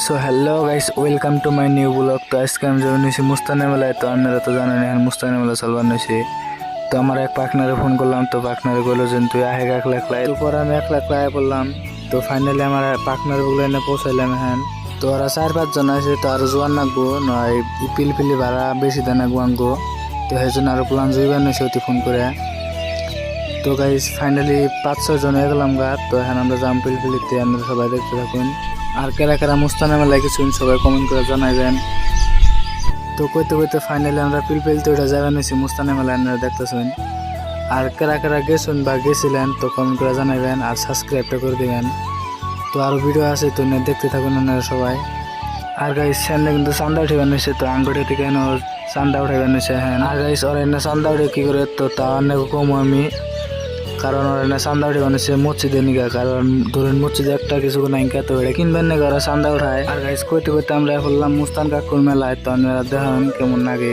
So hello guys, welcome to my new blog. তো আজকে আমি যাবো নিয়েছি মুস্তানের মেলায়। তো আপনারা তো জানেন এখন মুস্তানের মেলা চলবার নিয়েছি। তো আমার এক পার্টনারে ফোন করলাম, তো পার্টনারে বললো যে তুই আহে একলা একলাই। তারপর আমি একলা একলা আয় পড়লাম। তো ফাইনালি আমার পার্টনার বলে এনে পৌঁছাইলাম এখন। তো ওরা 4-5 জন আছে, তো আরো জোয়ান নাকবো নয় পিলপিলি ভাড়া বেশি দেন নাকবো আনবো। তো সেই জন্য আরো প্লান জুইবার নিয়েছি অতি ফোন করে। তো গাইস ফাইনালি 5-6 জন হয়ে গেলাম গা। তো এখন আমরা যাম পিলপিলিতে, আপনারা সবাই দেখতে থাকুন। আর কারা কারা মুস্তানের মেলায় গেছেন সবাই কমেন্ট করে জানাইবেন। তো কইতে কইতে ফাইনালি আমরা পিলপিলিতে ওটা যাবেন নিয়েছি মুস্তানের মেলায়, আপনারা দেখতেছেন। আর কারা কারা গেছেন বা গেছিলেন তো কমেন্ট করে জানাইবেন আর সাবস্ক্রাইবটা করে দিবেন। তো আরও ভিডিও আছে, তো দেখতে থাকুন আপনারা সবাই। আর গাইস সামনে কিন্তু চান্দা উঠাইবার নিয়েছে, তো আঙ্গুঠি থেকে চান্দা উঠাইবার নিয়েছে। হ্যাঁ আর গাইস ওরা এনে চান্দা উঠে কী করে, তো তা অনেক কম আমি, কারণ ওরা না চান্দা উঠে বানিয়েছে মসজিদে নিগা। কারণ ধরুন মসজিদে একটা কিছু নাই তো এটা কিনবেন না, ওরা চান্দা উঠায়। আর গাইস কইতে কইতে আমরা বললাম মুস্তান কাকুর মেলায়। তো আপনারা দেখেন কেমন লাগে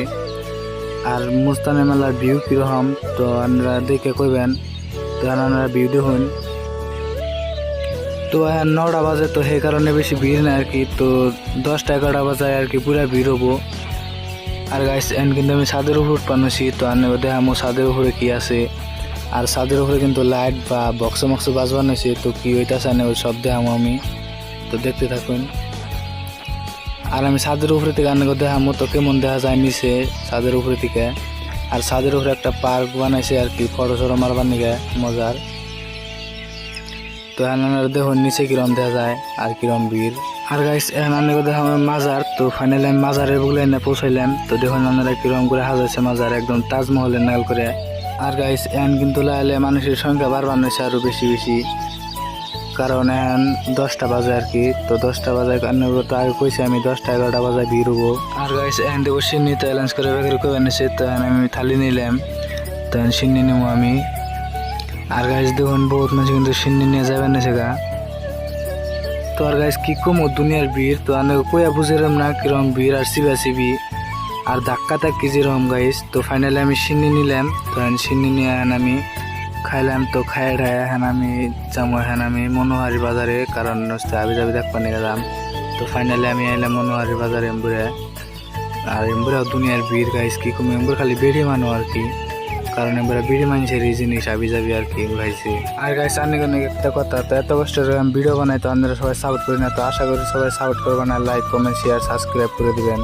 আর মুস্তানের মেলার ভিউ কিরকম, তো আপনারা দেখে কইবেন। তো আপনারা ভিউ দেখুন। তো 9টা বাজে, তো সেই কারণে বেশি ভিড় না আর কি। তো 10টা-11টা বাজায় আর কি পুরা ভিড় হবো। আর গাইস এন কিন্তু আমি ছাদের উপর পাচ্ছি, তো আপনারা দেখামো ছাদের উপরে কি আছে। আর ছাদের উপরে কিন্তু লাইট বা বক্স বাজবার নিয়েছে, তো কি ওইটাছে না ওই সব দেখামো আমি। তো দেখতে থাকুন। আর আমি ছাদের উপরে থেকে আনলে দেখামো তো কেমন দেখা যায় নিচে ছাদের উপরে থেকে। আর ছাদের উপরে একটা পার্ক বানাইছে আর কি, ফটো সটো মারবার নিকে মজার। তো আপনারা দেখুন নিচে কিরম দেখা যায় আর কিরম ভিড়। আর গাইস এখন আপনাকে দেখা মাজার। তো ফাইনালি আমি মাজারের বলে এনে পৌঁছাইলাম। তো দেখুন আপনারা কিরম করে সাজাইছে মাজার, একদম তাজমহলের নাল করে। আর গাইস এখন কিন্তু লাইলে মানুষের সংখ্যা বাড়বার নিয়েছে আরো বেশি বেশি, কারণ এখন 10টা বাজে আর কি। তো 10টা বাজে তো আগে কইছি আমি 10টা-11টা বাজে ভিড় হবো। আর গাইস এখন দেবো সিন্নি, তো অ্যালান্স করে বেকারি করে নিয়েছে। তো এখন আমি থালি নিলাম, তো সিন্নি নেবো আমি। আর গাইস দেখুন বহুত মানুষ কিন্তু সিন্নি নিয়ে যাবেন নিয়েছে গা। তো আর গাইস কি কমো দুনিয়ার ভিড়, তো আমি কইয়া বুঝিলাম না কিরকম ভিড় আর চিবাচিবি আর ধাক্কা ধাক্কি যেরকম গাইস। তো ফাইনালি আমি সিন্নি নিলাম, তো সিন্নি নিয়ে এখন আমি খাইলাম। তো খাই ঠাই এখন আমি যাবো এখন আমি মনোহারি বাজারে, কারণ আবি যাবি দেখবার নিয়ে গেলাম। তো ফাইনালি আমি এলাম মনোহারি বাজারে এম্বুরে। আর এম্বুরেও দুনিয়ার ভিড় গাইস কি কমে, এম্বুর খালি বেড়ি মানো আর কি, কারণ এবারে বিড়ি মানুষের এই জিনিস আবি যাবি আর কি উড়াইছে। আর গাইস অনেক একটা কথা, তো এত কষ্ট ভিডিও বানাই, তো আপনারা সবাই সাপোর্ট করি না। তো আশা করি সবাই সাপোর্ট করবেন আর লাইক কমেন্ট শেয়ার সাবস্ক্রাইব করে দিবেন।